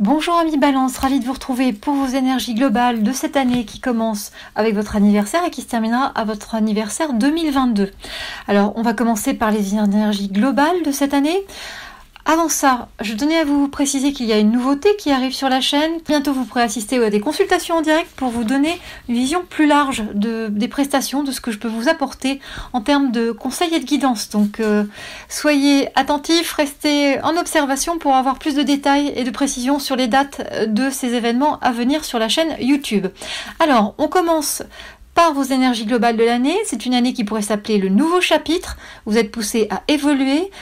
Bonjour amis Balance, ravi de vous retrouver pour vos énergies globales de cette année qui commence avec votre anniversaire et qui se terminera à votre anniversaire 2022. Alors on va commencer par les énergies globales de cette année. Avant ça, je tenais à vous préciser qu'il y a une nouveauté qui arrive sur la chaîne. Bientôt vous pourrez assister à des consultations en direct pour vous donner une vision plus large des prestations, de ce que je peux vous apporter en termes de conseils et de guidance. Donc soyez attentifs, restez en observation pour avoir plus de détails et de précisions sur les dates de ces événements à venir sur la chaîne YouTube. Alors, on commence par vos énergies globales de l'année. C'est une année qui pourrait s'appeler le nouveau chapitre. Vous êtes poussé à évoluer.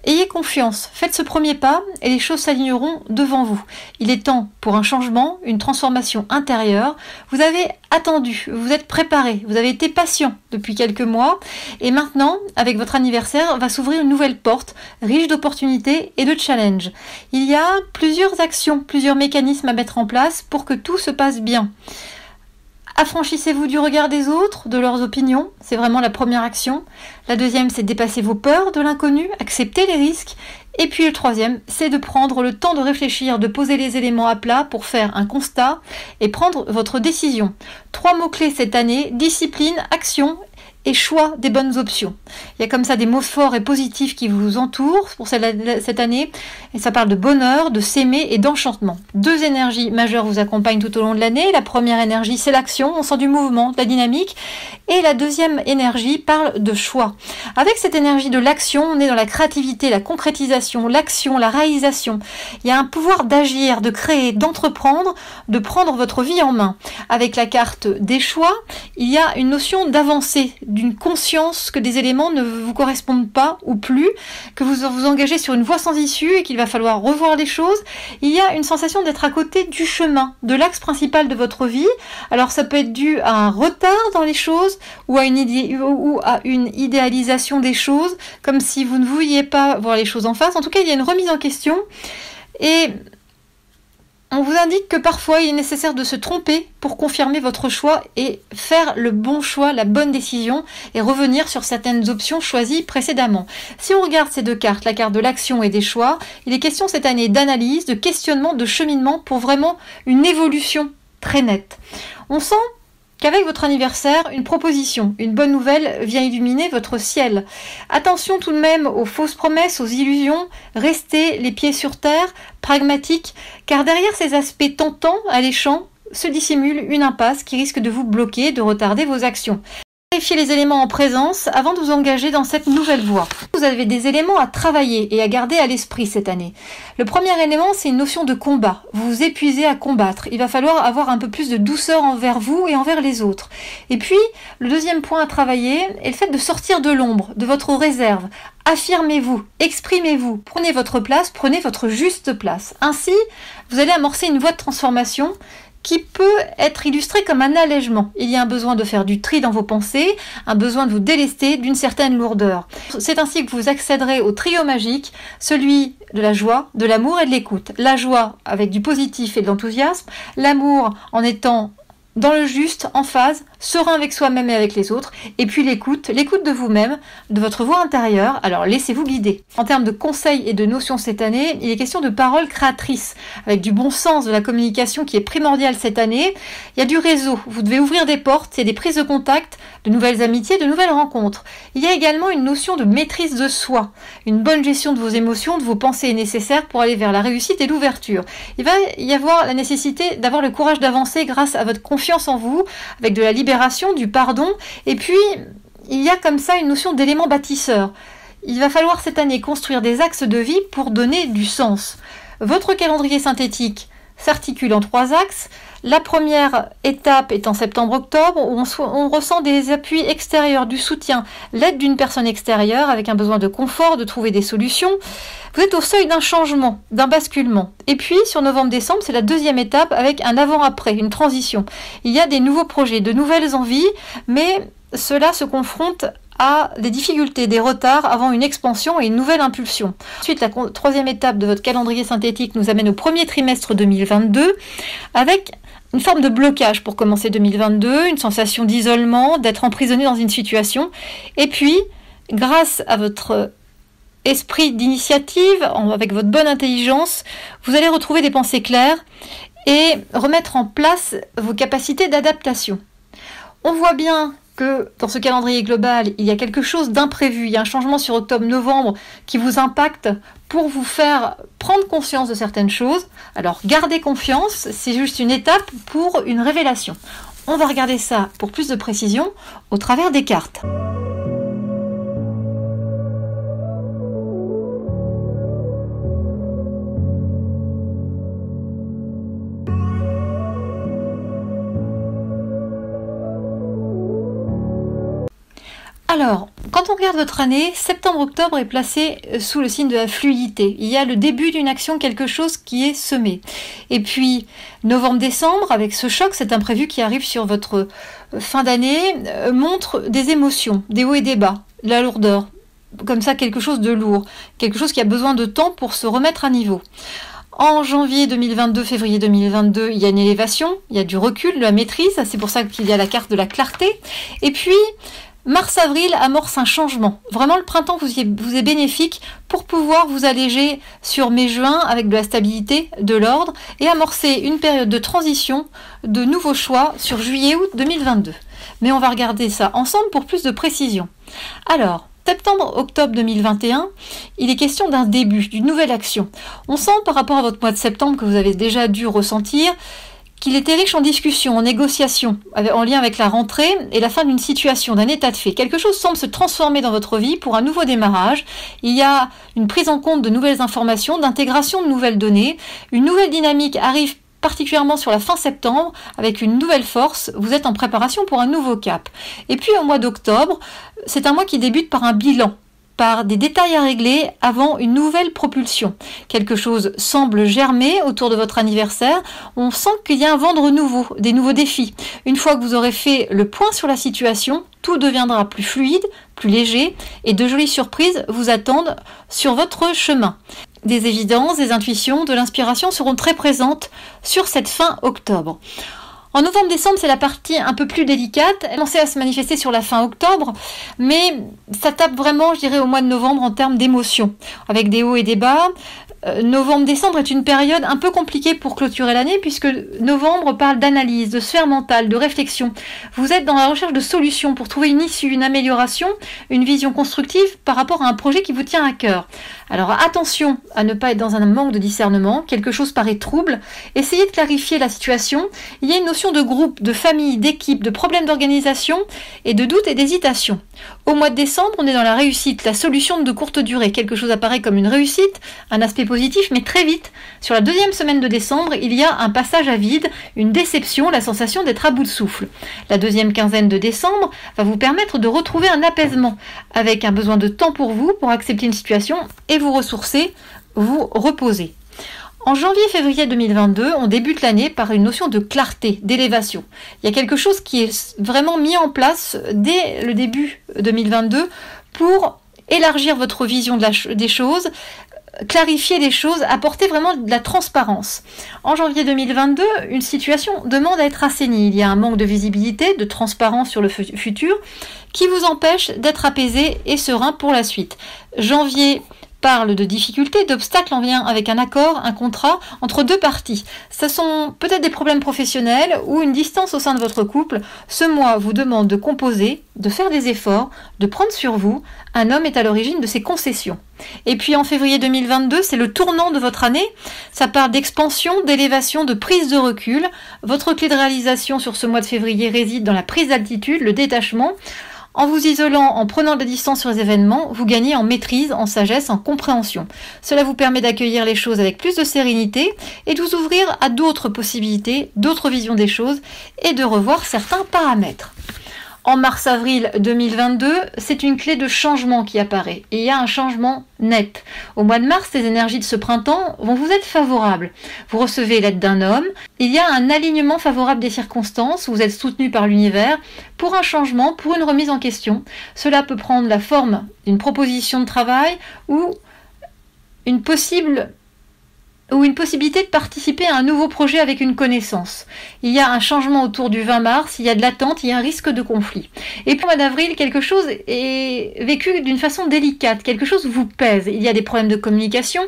Ayez confiance, faites ce premier pas et les choses s'aligneront devant vous. Il est temps pour un changement, une transformation intérieure. Vous avez attendu, vous êtes préparé, vous avez été patient depuis quelques mois et maintenant, avec votre anniversaire, va s'ouvrir une nouvelle porte, riche d'opportunités et de challenges. Il y a plusieurs actions, plusieurs mécanismes à mettre en place pour que tout se passe bien. Affranchissez-vous du regard des autres, de leurs opinions, c'est vraiment la première action. La deuxième, c'est de dépasser vos peurs de l'inconnu, accepter les risques. Et puis le troisième, c'est de prendre le temps de réfléchir, de poser les éléments à plat pour faire un constat et prendre votre décision. 3 mots-clés cette année, discipline, action et choix des bonnes options. Il y a comme ça des mots forts et positifs qui vous entourent pour cette année, et ça parle de bonheur, de s'aimer et d'enchantement. 2 énergies majeures vous accompagnent tout au long de l'année. La première énergie, c'est l'action, on sent du mouvement, de la dynamique, et la deuxième énergie parle de choix. Avec cette énergie de l'action, on est dans la créativité, la concrétisation, l'action, la réalisation. Il y a un pouvoir d'agir, de créer, d'entreprendre, de prendre votre vie en main. Avec la carte des choix, il y a une notion d'avancer, d'une conscience que des éléments ne vous correspondent pas ou plus, que vous vous engagez sur une voie sans issue et qu'il va falloir revoir les choses. Il y a une sensation d'être à côté du chemin, de l'axe principal de votre vie. Alors ça peut être dû à un retard dans les choses ou à une idéalisation des choses, comme si vous ne vouliez pas voir les choses en face. En tout cas, il y a une remise en question et on vous indique que parfois il est nécessaire de se tromper pour confirmer votre choix et faire le bon choix, la bonne décision et revenir sur certaines options choisies précédemment. Si on regarde ces 2 cartes, la carte de l'action et des choix, il est question cette année d'analyse, de questionnement, de cheminement pour vraiment une évolution très nette. On sent qu'avec votre anniversaire, une proposition, une bonne nouvelle vient illuminer votre ciel. Attention tout de même aux fausses promesses, aux illusions, restez les pieds sur terre, pragmatique, car derrière ces aspects tentants, alléchants, se dissimule une impasse qui risque de vous bloquer, de retarder vos actions. Vérifiez les éléments en présence avant de vous engager dans cette nouvelle voie. Vous avez des éléments à travailler et à garder à l'esprit cette année. Le premier élément, c'est une notion de combat. Vous vous épuisez à combattre. Il va falloir avoir un peu plus de douceur envers vous et envers les autres. Et puis, le deuxième point à travailler est le fait de sortir de l'ombre, de votre réserve. Affirmez-vous, exprimez-vous, prenez votre place, prenez votre juste place. Ainsi, vous allez amorcer une voie de transformation qui peut être illustré comme un allègement. Il y a un besoin de faire du tri dans vos pensées, un besoin de vous délester d'une certaine lourdeur. C'est ainsi que vous accéderez au trio magique, celui de la joie, de l'amour et de l'écoute. La joie avec du positif et de l'enthousiasme, l'amour en étant dans le juste, en phase, serein avec soi-même et avec les autres, et puis l'écoute de vous-même, de votre voix intérieure, alors laissez-vous guider. En termes de conseils et de notions cette année, il est question de paroles créatrices, avec du bon sens de la communication qui est primordial cette année. Il y a du réseau, vous devez ouvrir des portes, il y a des prises de contact, de nouvelles amitiés, de nouvelles rencontres. Il y a également une notion de maîtrise de soi, une bonne gestion de vos émotions, de vos pensées est nécessaire pour aller vers la réussite et l'ouverture. Il va y avoir la nécessité d'avoir le courage d'avancer grâce à votre confiance en vous, avec de la libération, du pardon, et puis il y a comme ça une notion d'élément bâtisseur. Il va falloir cette année construire des axes de vie pour donner du sens. Votre calendrier synthétique s'articule en 3 axes. La première étape est en septembre-octobre où on ressent des appuis extérieurs, du soutien, l'aide d'une personne extérieure avec un besoin de confort, de trouver des solutions. Vous êtes au seuil d'un changement, d'un basculement. Et puis sur novembre-décembre, c'est la deuxième étape avec un avant-après, une transition. Il y a des nouveaux projets, de nouvelles envies, mais cela se confronte à des difficultés, des retards avant une expansion et une nouvelle impulsion. Ensuite, la troisième étape de votre calendrier synthétique nous amène au premier trimestre 2022 avec une forme de blocage pour commencer 2022, une sensation d'isolement, d'être emprisonné dans une situation. Et puis, grâce à votre esprit d'initiative, avec votre bonne intelligence, vous allez retrouver des pensées claires et remettre en place vos capacités d'adaptation. On voit bien que dans ce calendrier global, il y a quelque chose d'imprévu, il y a un changement sur octobre-novembre qui vous impacte pour vous faire prendre conscience de certaines choses. Alors gardez confiance, c'est juste une étape pour une révélation. On va regarder ça pour plus de précision au travers des cartes. Alors, quand on regarde votre année, septembre-octobre est placé sous le signe de la fluidité. Il y a le début d'une action, quelque chose qui est semé. Et puis, novembre-décembre, avec ce choc, cet imprévu qui arrive sur votre fin d'année, montre des émotions, des hauts et des bas, de la lourdeur, comme ça quelque chose de lourd, quelque chose qui a besoin de temps pour se remettre à niveau. En janvier 2022, février 2022, il y a une élévation, il y a du recul, de la maîtrise, c'est pour ça qu'il y a la carte de la clarté. Et puis, mars-avril amorce un changement. Vraiment, le printemps vous est bénéfique pour pouvoir vous alléger sur mai-juin avec de la stabilité, de l'ordre et amorcer une période de transition, de nouveaux choix sur juillet-août 2022. Mais on va regarder ça ensemble pour plus de précision. Alors, septembre-octobre 2021, il est question d'un début, d'une nouvelle action. On sent par rapport à votre mois de septembre que vous avez déjà dû ressentir qu'il était riche en discussion, en négociation, en lien avec la rentrée et la fin d'une situation, d'un état de fait. Quelque chose semble se transformer dans votre vie pour un nouveau démarrage. Il y a une prise en compte de nouvelles informations, d'intégration de nouvelles données. Une nouvelle dynamique arrive particulièrement sur la fin septembre, avec une nouvelle force. Vous êtes en préparation pour un nouveau cap. Et puis au mois d'octobre, c'est un mois qui débute par un bilan, par des détails à régler avant une nouvelle propulsion. Quelque chose semble germer autour de votre anniversaire. On sent qu'il y a un vent de renouveau, des nouveaux défis. Une fois que vous aurez fait le point sur la situation, tout deviendra plus fluide, plus léger et de jolies surprises vous attendent sur votre chemin. Des évidences, des intuitions, de l'inspiration seront très présentes sur cette fin octobre. En novembre-décembre, c'est la partie un peu plus délicate. Elle commençait à se manifester sur la fin octobre, mais ça tape vraiment, je dirais, au mois de novembre en termes d'émotions, avec des hauts et des bas. Novembre-décembre est une période un peu compliquée pour clôturer l'année, puisque novembre parle d'analyse, de sphère mentale, de réflexion. Vous êtes dans la recherche de solutions pour trouver une issue, une amélioration, une vision constructive par rapport à un projet qui vous tient à cœur. Alors attention à ne pas être dans un manque de discernement, quelque chose paraît trouble, essayez de clarifier la situation. Il y a une notion de groupe, de famille, d'équipe, de problème d'organisation et de doute et d'hésitation. Au mois de décembre, on est dans la réussite, la solution de courte durée. Quelque chose apparaît comme une réussite, un aspect positif, mais très vite, sur la deuxième semaine de décembre, il y a un passage à vide, une déception, la sensation d'être à bout de souffle. La deuxième quinzaine de décembre va vous permettre de retrouver un apaisement, avec un besoin de temps pour vous, pour accepter une situation et vous ressourcer, vous reposer. En janvier-février 2022, on débute l'année par une notion de clarté, d'élévation. Il y a quelque chose qui est vraiment mis en place dès le début 2022 pour élargir votre vision des choses, clarifier les choses, apporter vraiment de la transparence. En janvier 2022, une situation demande à être assainie. Il y a un manque de visibilité, de transparence sur le futur qui vous empêche d'être apaisé et serein pour la suite. Janvier parle de difficultés, d'obstacles en lien avec un accord, un contrat entre deux parties. Ce sont peut-être des problèmes professionnels ou une distance au sein de votre couple. Ce mois vous demande de composer, de faire des efforts, de prendre sur vous. Un homme est à l'origine de ces concessions. Et puis en février 2022, c'est le tournant de votre année. Ça parle d'expansion, d'élévation, de prise de recul. Votre clé de réalisation sur ce mois de février réside dans la prise d'altitude, le détachement. En vous isolant, en prenant de la distance sur les événements, vous gagnez en maîtrise, en sagesse, en compréhension. Cela vous permet d'accueillir les choses avec plus de sérénité et de vous ouvrir à d'autres possibilités, d'autres visions des choses et de revoir certains paramètres. En mars-avril 2022, c'est une clé de changement qui apparaît et il y a un changement net. Au mois de mars, les énergies de ce printemps vont vous être favorables. Vous recevez l'aide d'un homme, il y a un alignement favorable des circonstances, vous êtes soutenu par l'univers pour un changement, pour une remise en question. Cela peut prendre la forme d'une proposition de travail ou une possible ou une possibilité de participer à un nouveau projet avec une connaissance. Il y a un changement autour du 20 mars, il y a de l'attente, il y a un risque de conflit. Et puis au mois d'avril, quelque chose est vécu d'une façon délicate, quelque chose vous pèse. Il y a des problèmes de communication,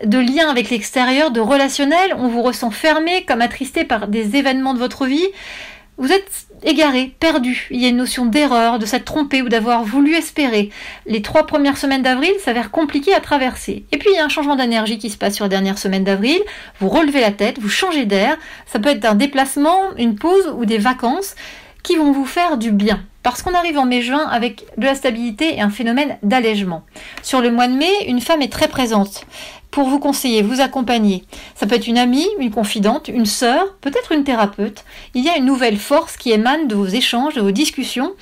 de lien avec l'extérieur, de relationnel, on vous ressent fermé, comme attristé par des événements de votre vie. Vous êtes égaré, perdu. Il y a une notion d'erreur, de s'être trompé ou d'avoir voulu espérer. Les 3 premières semaines d'avril s'avèrent compliquées à traverser. Et puis il y a un changement d'énergie qui se passe sur la dernière semaine d'avril. Vous relevez la tête, vous changez d'air. Ça peut être un déplacement, une pause ou des vacances qui vont vous faire du bien. Parce qu'on arrive en mai-juin avec de la stabilité et un phénomène d'allègement. Sur le mois de mai, une femme est très présente pour vous conseiller, vous accompagner. Ça peut être une amie, une confidente, une sœur, peut-être une thérapeute. Il y a une nouvelle force qui émane de vos échanges, de vos discussions.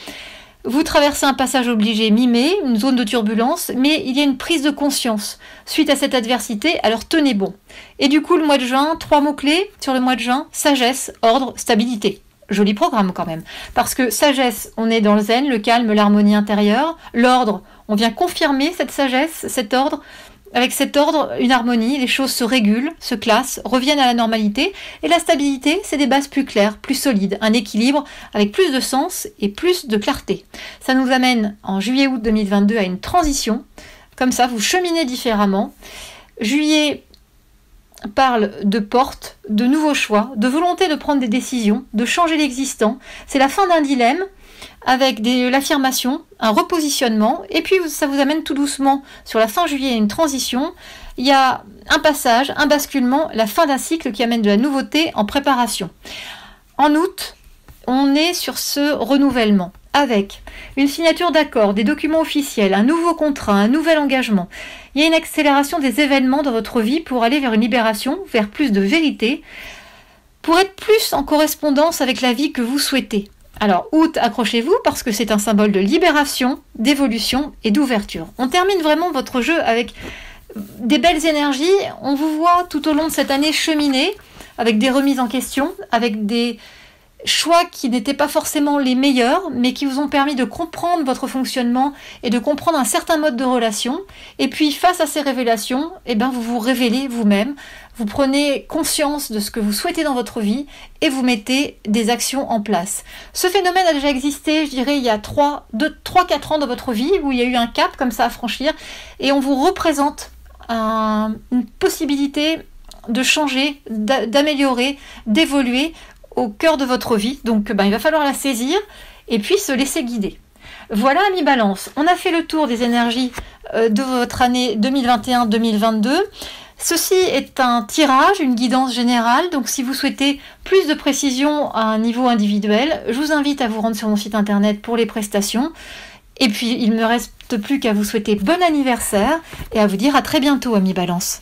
Vous traversez un passage obligé mi-mai, une zone de turbulence, mais il y a une prise de conscience suite à cette adversité, alors tenez bon. Et du coup, le mois de juin, 3 mots-clés sur le mois de juin: sagesse, ordre, stabilité. Joli programme quand même. Parce que sagesse, on est dans le zen, le calme, l'harmonie intérieure. L'ordre, on vient confirmer cette sagesse, cet ordre. Avec cet ordre, une harmonie, les choses se régulent, se classent, reviennent à la normalité. Et la stabilité, c'est des bases plus claires, plus solides, un équilibre avec plus de sens et plus de clarté. Ça nous amène en juillet-août 2022 à une transition. Comme ça, vous cheminez différemment. Juillet parle de portes, de nouveaux choix, de volonté de prendre des décisions, de changer l'existant. C'est la fin d'un dilemme avec l'affirmation, un repositionnement, et puis ça vous amène tout doucement sur la fin juillet à une transition. Il y a un passage, un basculement, la fin d'un cycle qui amène de la nouveauté en préparation. En août, on est sur ce renouvellement avec une signature d'accord, des documents officiels, un nouveau contrat, un nouvel engagement. Il y a une accélération des événements dans votre vie pour aller vers une libération, vers plus de vérité, pour être plus en correspondance avec la vie que vous souhaitez. Alors, août, accrochez-vous parce que c'est un symbole de libération, d'évolution et d'ouverture. On termine vraiment votre jeu avec des belles énergies. On vous voit tout au long de cette année cheminer avec des remises en question, avec des choix qui n'étaient pas forcément les meilleurs, mais qui vous ont permis de comprendre votre fonctionnement et de comprendre un certain mode de relation. Et puis, face à ces révélations, vous vous révélez vous-même. Vous prenez conscience de ce que vous souhaitez dans votre vie et vous mettez des actions en place. Ce phénomène a déjà existé, je dirais, il y a 3-4 ans dans votre vie, où il y a eu un cap comme ça à franchir, et on vous représente une possibilité de changer, d'améliorer, d'évoluer au cœur de votre vie. Donc il va falloir la saisir et puis se laisser guider. Voilà, amis Balance, on a fait le tour des énergies de votre année 2021-2022. Ceci est un tirage, une guidance générale, donc si vous souhaitez plus de précision à un niveau individuel, je vous invite à vous rendre sur mon site internet pour les prestations. Et puis il ne me reste plus qu'à vous souhaiter bon anniversaire et à vous dire à très bientôt, amis Balance.